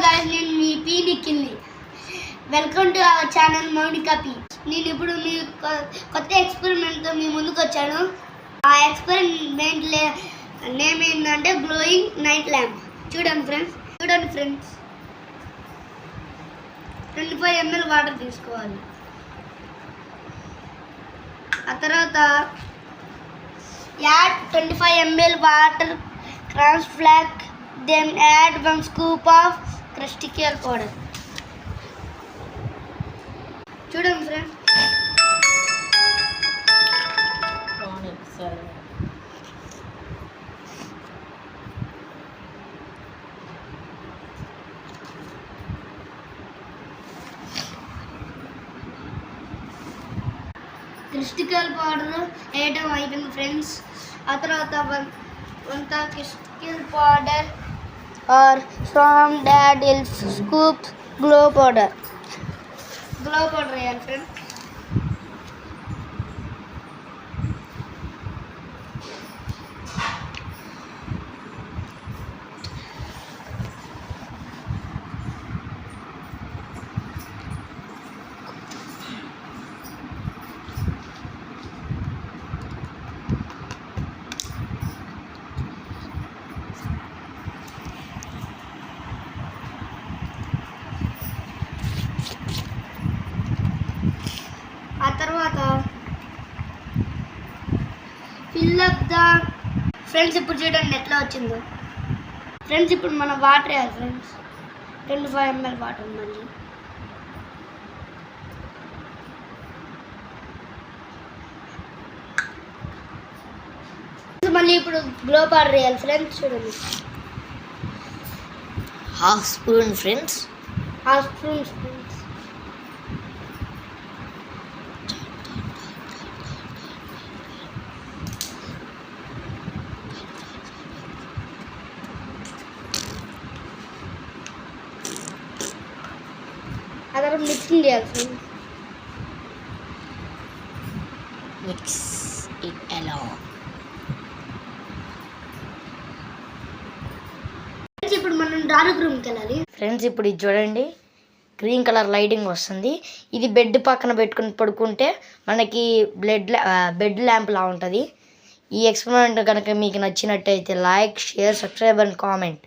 guys, నేను మీ పీ నిఖిల్ని. Welcome to our channel Mounika P. నేను ఇప్పుడు మీ కొత్త ఎక్స్పెరిమెంట్తో మీ ముందుకు వచ్చాను. ఆ ఎక్స్పెరిమెంట్ నేమ్ ఏంటంటే గ్లోయింగ్ నైట్ ల్యాంప్. చూడండి ఫ్రెండ్స్ 25 ml వాటర్ తీసుకోవాలి. ఆ తర్వాత యాడ్ 25 ml వాటర్ క్రాన్స్ flask, then add 1 scoop of crusticale powder. చూడండి ఫ్రెండ్స్, క్రిస్టికల్ పౌడర్ వేయడం అయిపోయింది ఫ్రెండ్స్. ఆ తర్వాత వంత crystal powder or from dad will scoop glow powder వేయాలి ఫ్రెండ్స్. ఆ తర్వాత ఫిల్ అప్ ద ఫ్రెండ్స్. ఇప్పుడు చూడండి ఎట్లా వచ్చిందో ఫ్రెండ్స్. ఇప్పుడు మనం వాటర్ వేయాలి ఫ్రెండ్స్. 25 ml వాటర్ మళ్ళీ ఇప్పుడు గ్లో పౌడర్ వేయాలి ఫ్రెండ్స్. చూడండి, హాఫ్ స్పూన్ ఫ్రెండ్స్. ఆ తర్వాత మిక్సింగ్ చేయాలి ఫ్రెండ్స్. Mix it along. ఇప్పుడు మనం డార్క్ రూమ్కి వెళ్ళాలి ఫ్రెండ్స్. ఇప్పుడు ఇది చూడండి, గ్రీన్ కలర్ లైటింగ్ వస్తుంది. ఇది బెడ్ పక్కన పెట్టుకుని పడుకుంటే మనకి బెడ్ ల్యాంప్ లా ఉంటుంది. ఈ ఎక్స్పెరిమెంట్ కనుక మీకు నచ్చినట్టయితే like, share, subscribe and comment.